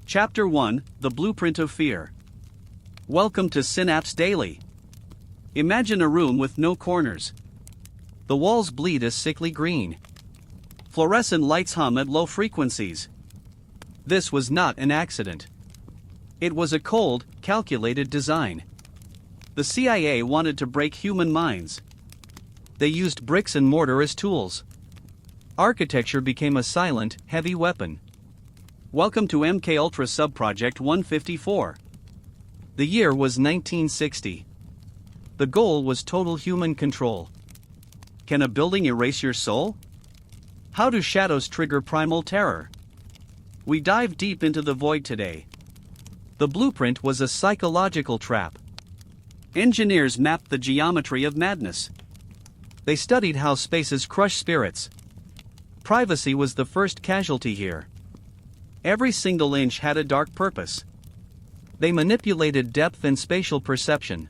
Chapter 1: The Blueprint of Fear. Welcome to Synapse Daily. Imagine a room with no corners. The walls bleed a sickly green. Fluorescent lights hum at low frequencies. This was not an accident. It was a cold, calculated design. The CIA wanted to break human minds. They used bricks and mortar as tools. Architecture became a silent, heavy weapon. Welcome to MKUltra Subproject 154. The year was 1960. The goal was total human control. Can a building erase your soul? How do shadows trigger primal terror? We dive deep into the void today. The blueprint was a psychological trap. Engineers mapped the geometry of madness. They studied how spaces crush spirits. Privacy was the first casualty here. Every single inch had a dark purpose. They manipulated depth and spatial perception.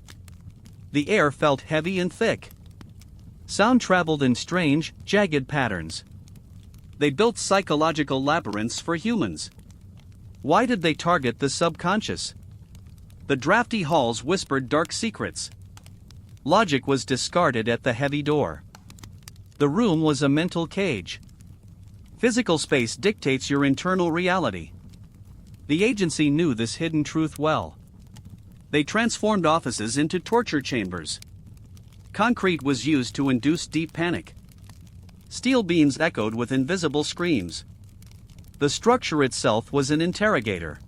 The air felt heavy and thick. Sound traveled in strange, jagged patterns. They built psychological labyrinths for humans. Why did they target the subconscious? The drafty halls whispered dark secrets. Logic was discarded at the heavy door. The room was a mental cage. Physical space dictates your internal reality. The agency knew this hidden truth well. They transformed offices into torture chambers. Concrete was used to induce deep panic. Steel beams echoed with invisible screams. The structure itself was an interrogator.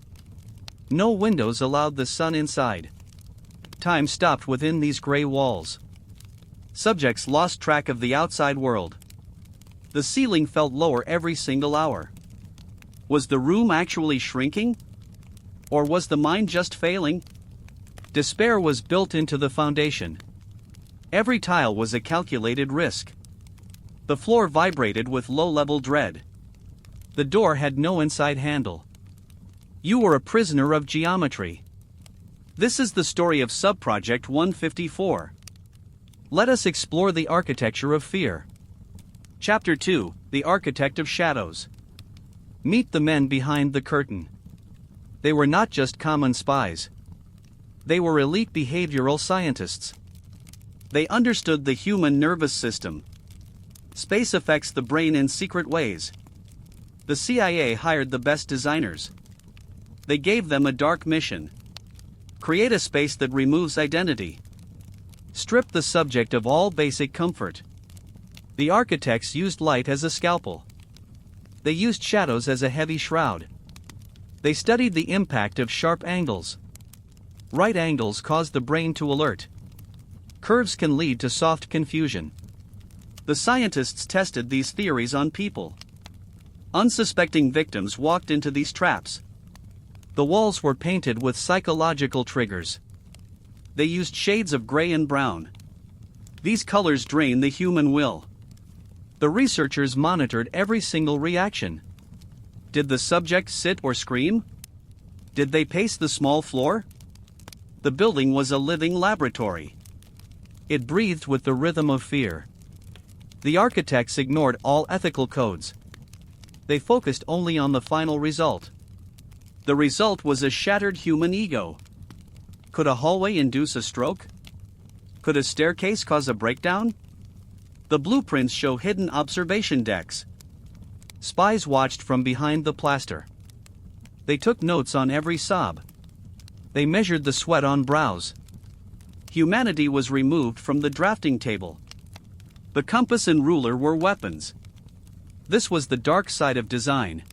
No windows allowed the sun inside. Time stopped within these gray walls. Subjects lost track of the outside world. The ceiling felt lower every single hour. Was the room actually shrinking? Or was the mind just failing? Despair was built into the foundation. Every tile was a calculated risk. The floor vibrated with low-level dread. The door had no inside handle. You were a prisoner of geometry. This is the story of Subproject 154. Let us explore the architecture of fear. Chapter 2: The Architect of Shadows. Meet the men behind the curtain. They were not just common spies. They were elite behavioral scientists. They understood the human nervous system. Space affects the brain in secret ways. The CIA hired the best designers. They gave them a dark mission. Create a space that removes identity. Strip the subject of all basic comfort. The architects used light as a scalpel. They used shadows as a heavy shroud. They studied the impact of sharp angles. Right angles cause the brain to alert. Curves can lead to soft confusion. The scientists tested these theories on people. Unsuspecting victims walked into these traps. The walls were painted with psychological triggers. They used shades of gray and brown. These colors drain the human will. The researchers monitored every single reaction. Did the subject sit or scream? Did they pace the small floor? The building was a living laboratory. It breathed with the rhythm of fear. The architects ignored all ethical codes. They focused only on the final result. The result was a shattered human ego. Could a hallway induce a stroke? Could a staircase cause a breakdown? The blueprints show hidden observation decks. Spies watched from behind the plaster. They took notes on every sob. They measured the sweat on brows. Humanity was removed from the drafting table. The compass and ruler were weapons. This was the dark side of design.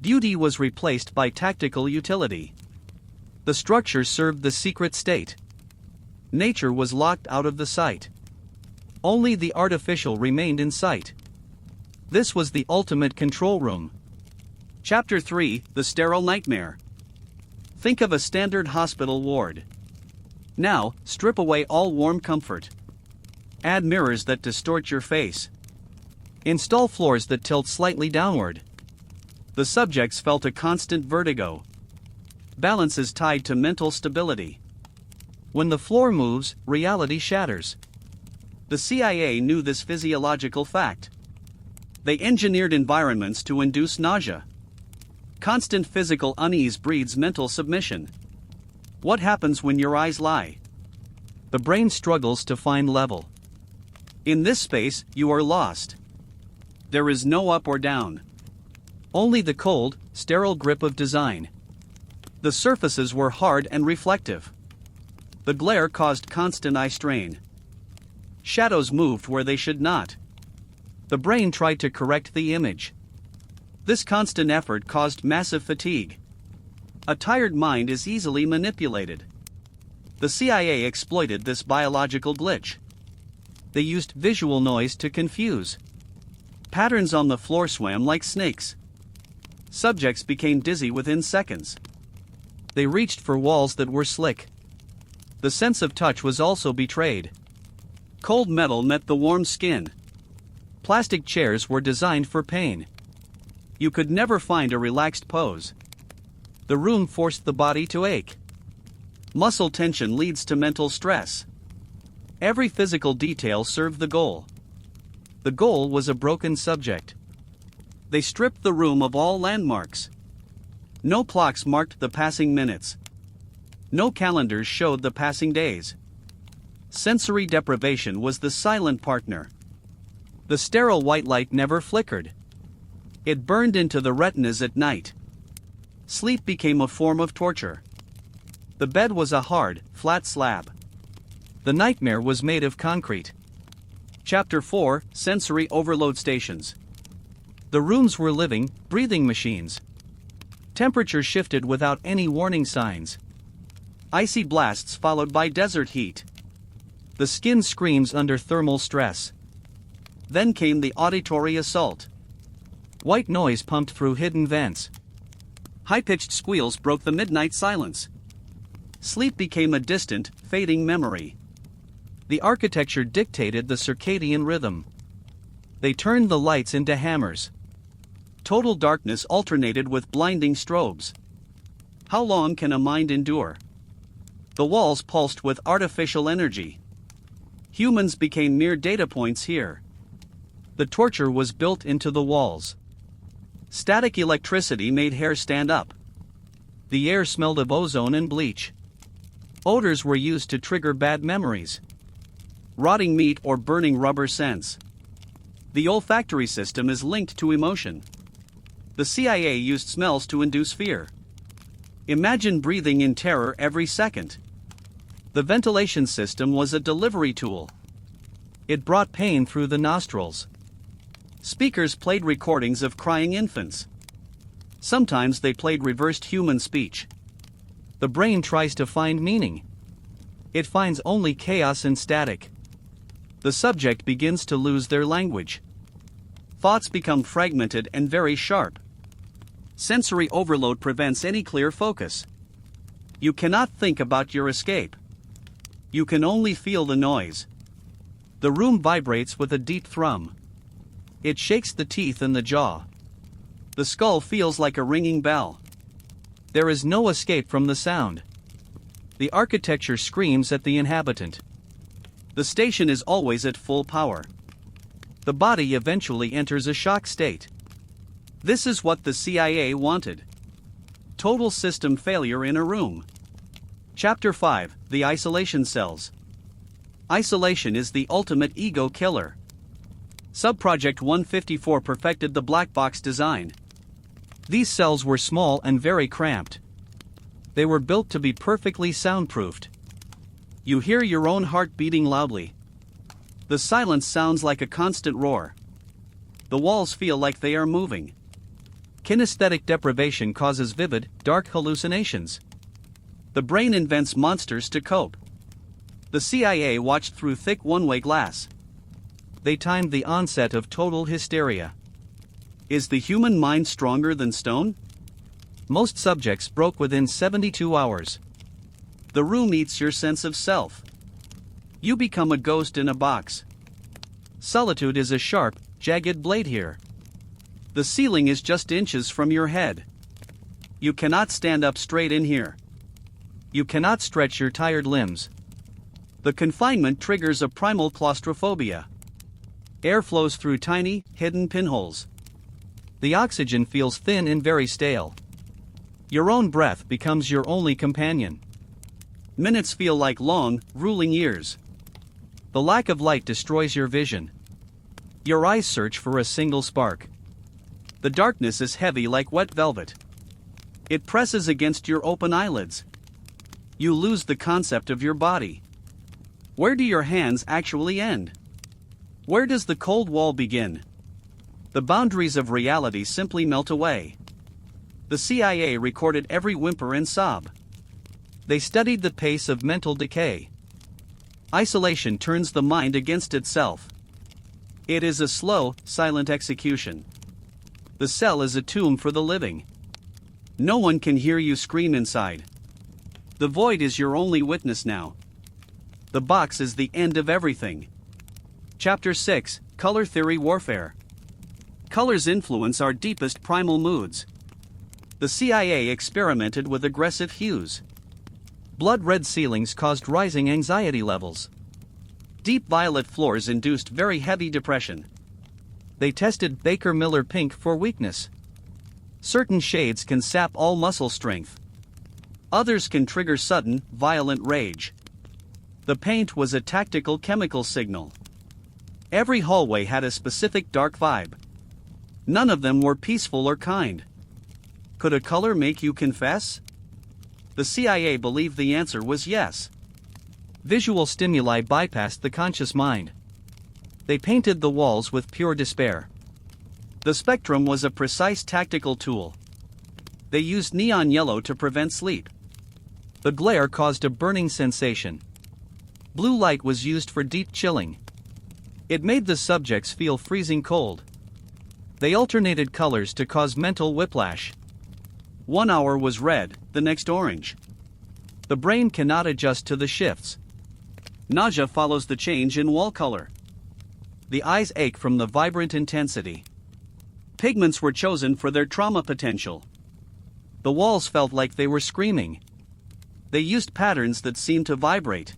Beauty was replaced by tactical utility. The structure served the secret state. Nature was locked out of the sight. Only the artificial remained in sight. This was the ultimate control room. Chapter 3: The Sterile Nightmare. Think of a standard hospital ward. Now, strip away all warm comfort. Add mirrors that distort your face. Install floors that tilt slightly downward. The subjects felt a constant vertigo. Balance is tied to mental stability. When the floor moves, reality shatters. The CIA knew this physiological fact. They engineered environments to induce nausea. Constant physical unease breeds mental submission. What happens when your eyes lie? The brain struggles to find level. In this space, you are lost. There is no up or down. Only the cold, sterile grip of design. The surfaces were hard and reflective. The glare caused constant eye strain. Shadows moved where they should not. The brain tried to correct the image. This constant effort caused massive fatigue. A tired mind is easily manipulated. The CIA exploited this biological glitch. They used visual noise to confuse. Patterns on the floor swam like snakes. Subjects became dizzy within seconds. They reached for walls that were slick. The sense of touch was also betrayed. Cold metal met the warm skin. Plastic chairs were designed for pain. You could never find a relaxed pose. The room forced the body to ache. Muscle tension leads to mental stress. Every physical detail served the goal. The goal was a broken subject. They stripped the room of all landmarks. No clocks marked the passing minutes. No calendars showed the passing days. Sensory deprivation was the silent partner. The sterile white light never flickered. It burned into the retinas at night. Sleep became a form of torture. The bed was a hard, flat slab. The nightmare was made of concrete. Chapter 4: Sensory Overload Stations. The rooms were living, breathing machines. Temperature shifted without any warning signs. Icy blasts followed by desert heat. The skin screams under thermal stress. Then came the auditory assault. White noise pumped through hidden vents. High-pitched squeals broke the midnight silence. Sleep became a distant, fading memory. The architecture dictated the circadian rhythm. They turned the lights into hammers. Total darkness alternated with blinding strobes. How long can a mind endure? The walls pulsed with artificial energy. Humans became mere data points here. The torture was built into the walls. Static electricity made hair stand up. The air smelled of ozone and bleach. Odors were used to trigger bad memories. Rotting meat or burning rubber scents. The olfactory system is linked to emotion. The CIA used smells to induce fear. Imagine breathing in terror every second. The ventilation system was a delivery tool. It brought pain through the nostrils. Speakers played recordings of crying infants. Sometimes they played reversed human speech. The brain tries to find meaning. It finds only chaos and static. The subject begins to lose their language. Thoughts become fragmented and very sharp. Sensory overload prevents any clear focus. You cannot think about your escape. You can only feel the noise. The room vibrates with a deep thrum. It shakes the teeth in the jaw. The skull feels like a ringing bell. There is no escape from the sound. The architecture screams at the inhabitant. The station is always at full power. The body eventually enters a shock state. This is what the CIA wanted. Total system failure in a room. Chapter 5: The Isolation Cells. Isolation is the ultimate ego killer. Subproject 154 perfected the black box design. These cells were small and very cramped. They were built to be perfectly soundproofed. You hear your own heart beating loudly. The silence sounds like a constant roar. The walls feel like they are moving. Kinesthetic deprivation causes vivid, dark hallucinations. The brain invents monsters to cope. The CIA watched through thick one-way glass. They timed the onset of total hysteria. Is the human mind stronger than stone? Most subjects broke within 72 hours. The room eats your sense of self. You become a ghost in a box. Solitude is a sharp, jagged blade here. The ceiling is just inches from your head. You cannot stand up straight in here. You cannot stretch your tired limbs. The confinement triggers a primal claustrophobia. Air flows through tiny, hidden pinholes. The oxygen feels thin and very stale. Your own breath becomes your only companion. Minutes feel like long, ruling years. The lack of light destroys your vision. Your eyes search for a single spark. The darkness is heavy like wet velvet. It presses against your open eyelids. You lose the concept of your body. Where do your hands actually end? Where does the cold wall begin? The boundaries of reality simply melt away. The CIA recorded every whimper and sob. They studied the pace of mental decay. Isolation turns the mind against itself. It is a slow, silent execution. The cell is a tomb for the living. No one can hear you scream inside. The void is your only witness now. The box is the end of everything. Chapter 6: Color Theory Warfare. Colors influence our deepest primal moods. The CIA experimented with aggressive hues. Blood red ceilings caused rising anxiety levels. Deep violet floors induced very heavy depression. They tested Baker-Miller pink for weakness. Certain shades can sap all muscle strength. Others can trigger sudden, violent rage. The paint was a tactical chemical signal. Every hallway had a specific dark vibe. None of them were peaceful or kind. Could a color make you confess? The CIA believed the answer was yes. Visual stimuli bypassed the conscious mind. They painted the walls with pure despair. The spectrum was a precise tactical tool. They used neon yellow to prevent sleep. The glare caused a burning sensation. Blue light was used for deep chilling. It made the subjects feel freezing cold. They alternated colors to cause mental whiplash. 1 hour was red, the next orange. The brain cannot adjust to the shifts. Nausea follows the change in wall color. The eyes ache from the vibrant intensity. Pigments were chosen for their trauma potential. The walls felt like they were screaming. They used patterns that seemed to vibrate.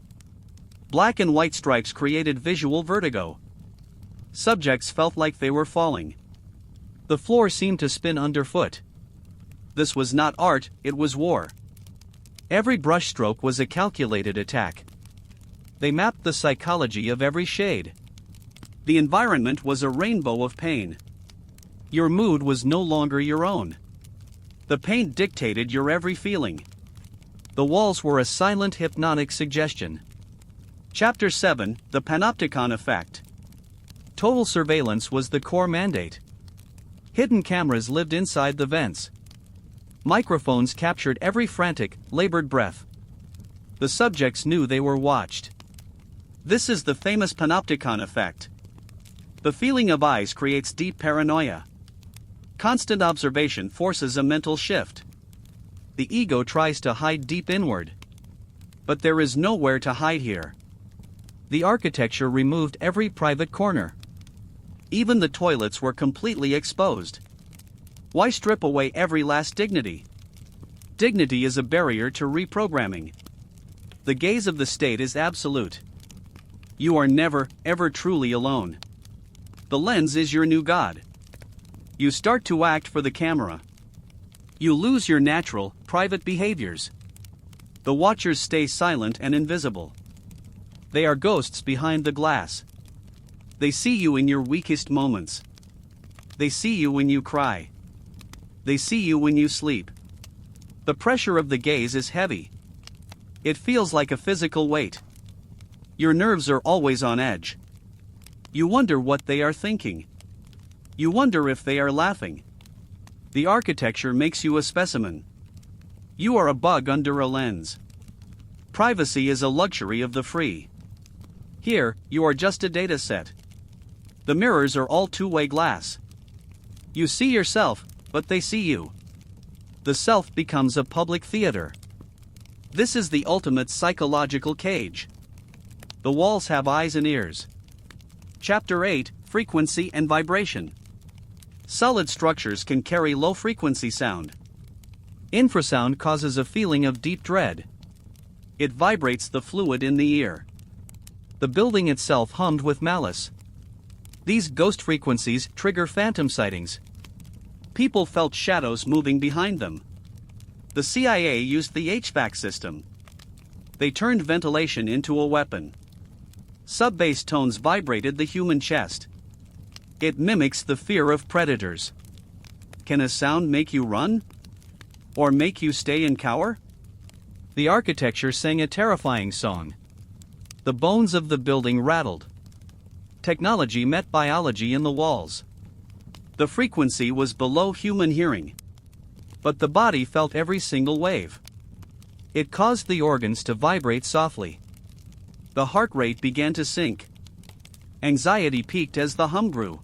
Black and white stripes created visual vertigo. Subjects felt like they were falling. The floor seemed to spin underfoot. This was not art, it was war. Every brushstroke was a calculated attack. They mapped the psychology of every shade. The environment was a rainbow of pain. Your mood was no longer your own. The paint dictated your every feeling. The walls were a silent hypnotic suggestion. Chapter 7: The Panopticon Effect. Total surveillance was the core mandate. Hidden cameras lived inside the vents. Microphones captured every frantic, labored breath. The subjects knew they were watched. This is the famous Panopticon effect. The feeling of eyes creates deep paranoia. Constant observation forces a mental shift. The ego tries to hide deep inward. But there is nowhere to hide here. The architecture removed every private corner. Even the toilets were completely exposed. Why strip away every last dignity? Dignity is a barrier to reprogramming. The gaze of the state is absolute. You are never, ever truly alone. The lens is your new god. You start to act for the camera. You lose your natural, private behaviors. The watchers stay silent and invisible. They are ghosts behind the glass. They see you in your weakest moments. They see you when you cry. They see you when you sleep. The pressure of the gaze is heavy. It feels like a physical weight. Your nerves are always on edge. You wonder what they are thinking. You wonder if they are laughing. The architecture makes you a specimen. You are a bug under a lens. Privacy is a luxury of the free. Here, you are just a data set. The mirrors are all two-way glass. You see yourself, but they see you. The self becomes a public theater. This is the ultimate psychological cage. The walls have eyes and ears. Chapter 8: Frequency and Vibration. Solid structures can carry low-frequency sound. Infrasound causes a feeling of deep dread. It vibrates the fluid in the ear. The building itself hummed with malice. These ghost frequencies trigger phantom sightings. People felt shadows moving behind them. The CIA used the HVAC system. They turned ventilation into a weapon. Sub-bass tones vibrated the human chest. It mimics the fear of predators. Can a sound make you run? Or make you stay and cower? The architecture sang a terrifying song. The bones of the building rattled. Technology met biology in the walls. The frequency was below human hearing. But the body felt every single wave. It caused the organs to vibrate softly. The heart rate began to sink. Anxiety peaked as the hum grew.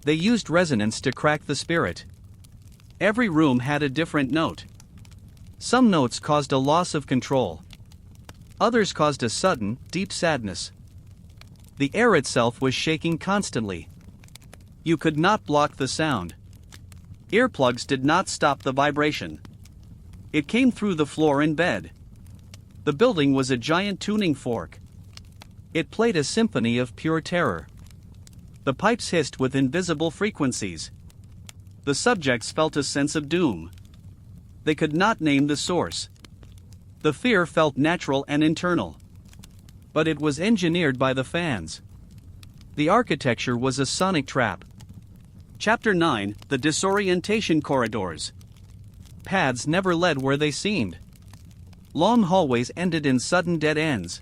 They used resonance to crack the spirit. Every room had a different note. Some notes caused a loss of control. Others caused a sudden, deep sadness. The air itself was shaking constantly. You could not block the sound. Earplugs did not stop the vibration. It came through the floor and bed. The building was a giant tuning fork. It played a symphony of pure terror. The pipes hissed with invisible frequencies. The subjects felt a sense of doom. They could not name the source. The fear felt natural and internal. But it was engineered by the fans. The architecture was a sonic trap. Chapter 9: The Disorientation Corridors. Paths never led where they seemed. Long hallways ended in sudden dead ends.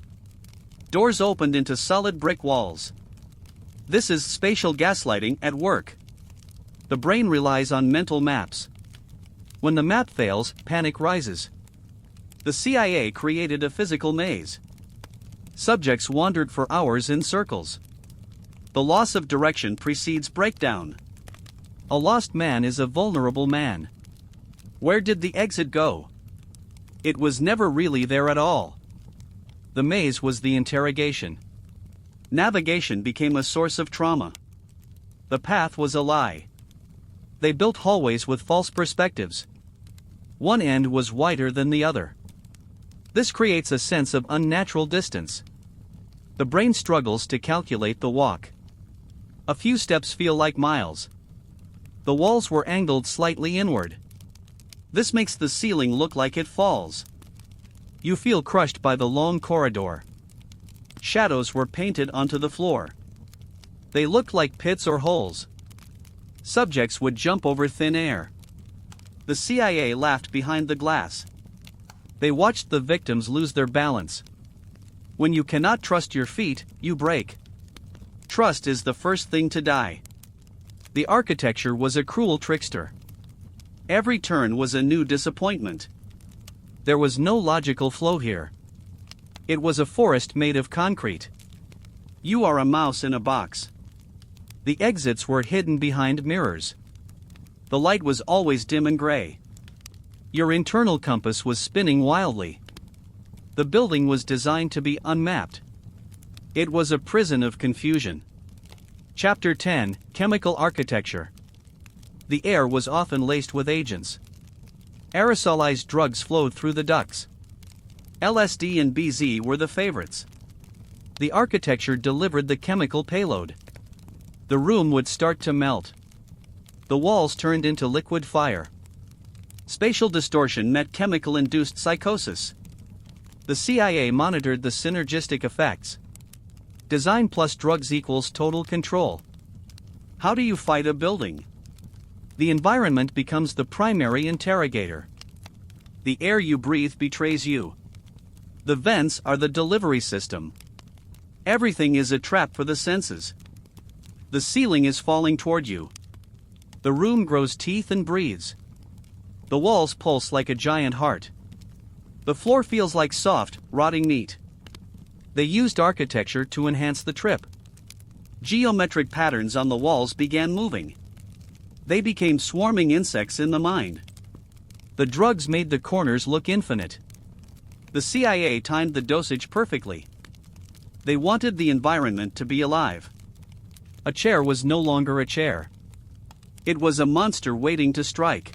Doors opened into solid brick walls. This is spatial gaslighting at work. The brain relies on mental maps. When the map fails, panic rises. The CIA created a physical maze. Subjects wandered for hours in circles. The loss of direction precedes breakdown. A lost man is a vulnerable man. Where did the exit go? It was never really there at all. The maze was the interrogation. Navigation became a source of trauma. The path was a lie. They built hallways with false perspectives. One end was wider than the other. This creates a sense of unnatural distance. The brain struggles to calculate the walk. A few steps feel like miles. The walls were angled slightly inward. This makes the ceiling look like it falls. You feel crushed by the long corridor. Shadows were painted onto the floor. They looked like pits or holes. Subjects would jump over thin air. The CIA laughed behind the glass. They watched the victims lose their balance. When you cannot trust your feet, you break. Trust is the first thing to die. The architecture was a cruel trickster. Every turn was a new disappointment. There was no logical flow here. It was a forest made of concrete. You are a mouse in a box. The exits were hidden behind mirrors. The light was always dim and gray. Your internal compass was spinning wildly. The building was designed to be unmapped. It was a prison of confusion. Chapter 10: Chemical Architecture. The air was often laced with agents. Aerosolized drugs flowed through the ducts. LSD and BZ were the favorites. The architecture delivered the chemical payload. The room would start to melt. The walls turned into liquid fire. Spatial distortion met chemical-induced psychosis. The CIA monitored the synergistic effects. Design plus drugs equals total control. How do you fight a building? The environment becomes the primary interrogator. The air you breathe betrays you. The vents are the delivery system. Everything is a trap for the senses. The ceiling is falling toward you. The room grows teeth and breathes. The walls pulse like a giant heart. The floor feels like soft, rotting meat. They used architecture to enhance the trip. Geometric patterns on the walls began moving. They became swarming insects in the mind. The drugs made the corners look infinite. The CIA timed the dosage perfectly. They wanted the environment to be alive. A chair was no longer a chair. It was a monster waiting to strike.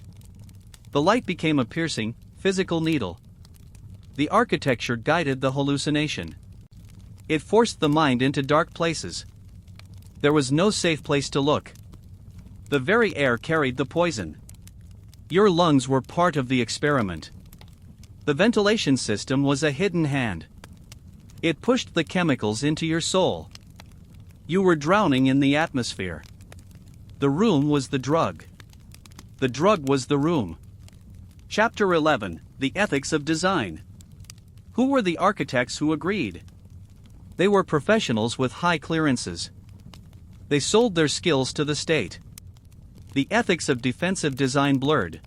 The light became a piercing, physical needle. The architecture guided the hallucination. It forced the mind into dark places. There was no safe place to look. The very air carried the poison. Your lungs were part of the experiment. The ventilation system was a hidden hand. It pushed the chemicals into your soul. You were drowning in the atmosphere. The room was the drug. The drug was the room. Chapter 11: The Ethics of Design. Who were the architects who agreed? They were professionals with high clearances. They sold their skills to the state. The ethics of defensive design blurred.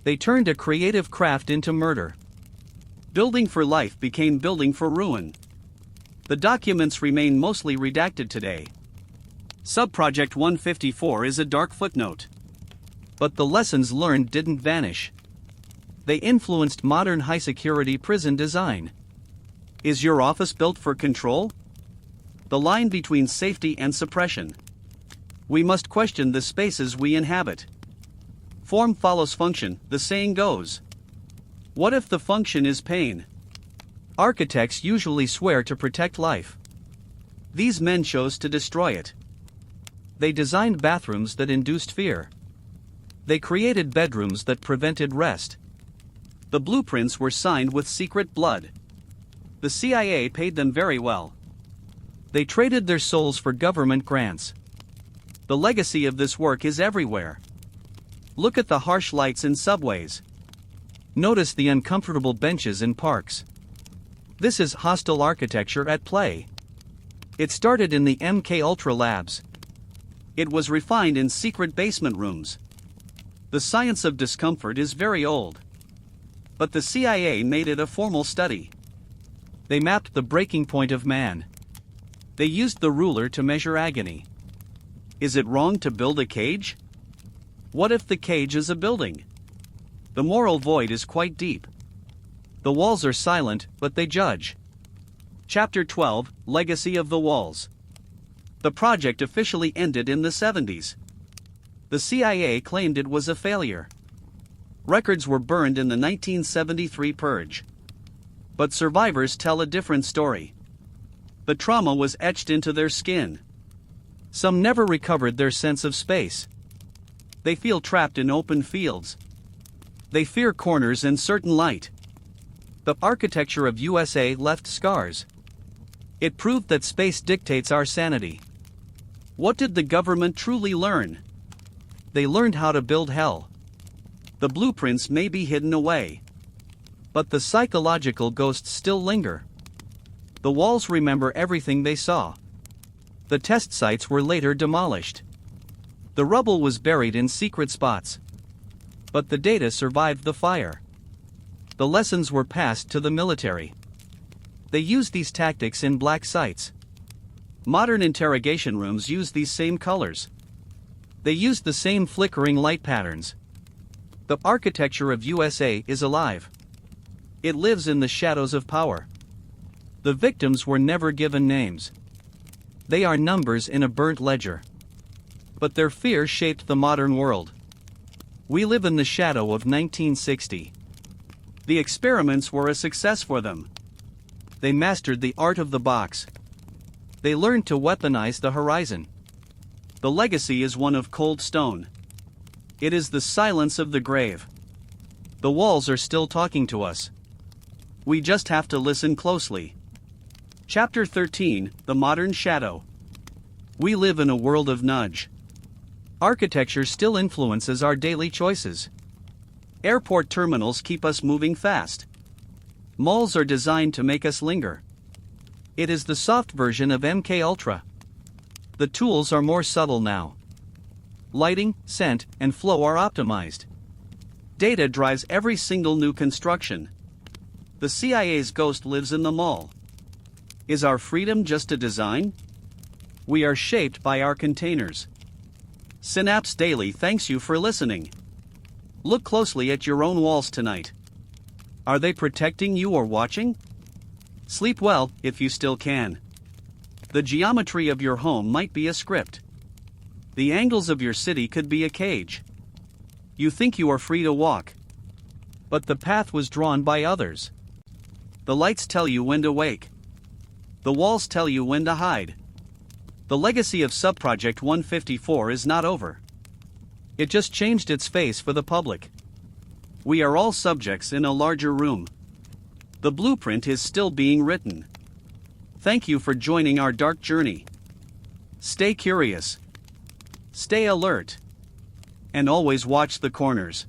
They turned a creative craft into murder. Building for life became building for ruin. The documents remain mostly redacted today. Subproject 154 is a dark footnote. But the lessons learned didn't vanish. They influenced modern high-security prison design. Is your office built for control? The line between safety and suppression. We must question the spaces we inhabit. Form follows function, the saying goes. What if the function is pain? Architects usually swear to protect life. These men chose to destroy it. They designed bathrooms that induced fear. They created bedrooms that prevented rest. The blueprints were signed with secret blood. The CIA paid them very well. They traded their souls for government grants. The legacy of this work is everywhere. Look at the harsh lights in subways. Notice the uncomfortable benches in parks. This is hostile architecture at play. It started in the MKUltra labs. It was refined in secret basement rooms. The science of discomfort is very old. But the CIA made it a formal study. They mapped the breaking point of man. They used the ruler to measure agony. Is it wrong to build a cage? What if the cage is a building? The moral void is quite deep. The walls are silent, but they judge. Chapter 12: Legacy of the Walls. The project officially ended in the 70s. The CIA claimed it was a failure. Records were burned in the 1973 purge. But survivors tell a different story. The trauma was etched into their skin. Some never recovered their sense of space. They feel trapped in open fields. They fear corners and certain light. The architecture of USA left scars. It proved that space dictates our sanity. What did the government truly learn? They learned how to build hell. The blueprints may be hidden away. But the psychological ghosts still linger. The walls remember everything they saw. The test sites were later demolished. The rubble was buried in secret spots. But the data survived the fire. The lessons were passed to the military. They used these tactics in black sites. Modern interrogation rooms use these same colors. They used the same flickering light patterns. The architecture of USA is alive. It lives in the shadows of power. The victims were never given names. They are numbers in a burnt ledger. But their fear shaped the modern world. We live in the shadow of 1960. The experiments were a success for them. They mastered the art of the box. They learned to weaponize the horizon. The legacy is one of cold stone. It is the silence of the grave. The walls are still talking to us. We just have to listen closely. Chapter 13: The Modern Shadow. We live in a world of nudge. Architecture still influences our daily choices. Airport terminals keep us moving fast. Malls are designed to make us linger. It is the soft version of MKUltra. The tools are more subtle now. Lighting, scent, and flow are optimized. Data drives every single new construction. The CIA's ghost lives in the mall. Is our freedom just a design? We are shaped by our containers. Synapse Daily thanks you for listening. Look closely at your own walls tonight. Are they protecting you or watching? Sleep well, if you still can. The geometry of your home might be a script. The angles of your city could be a cage. You think you are free to walk. But the path was drawn by others. The lights tell you when to wake. The walls tell you when to hide. The legacy of Subproject 154 is not over. It just changed its face for the public. We are all subjects in a larger room. The blueprint is still being written. Thank you for joining our dark journey. Stay curious. Stay alert. And always watch the corners.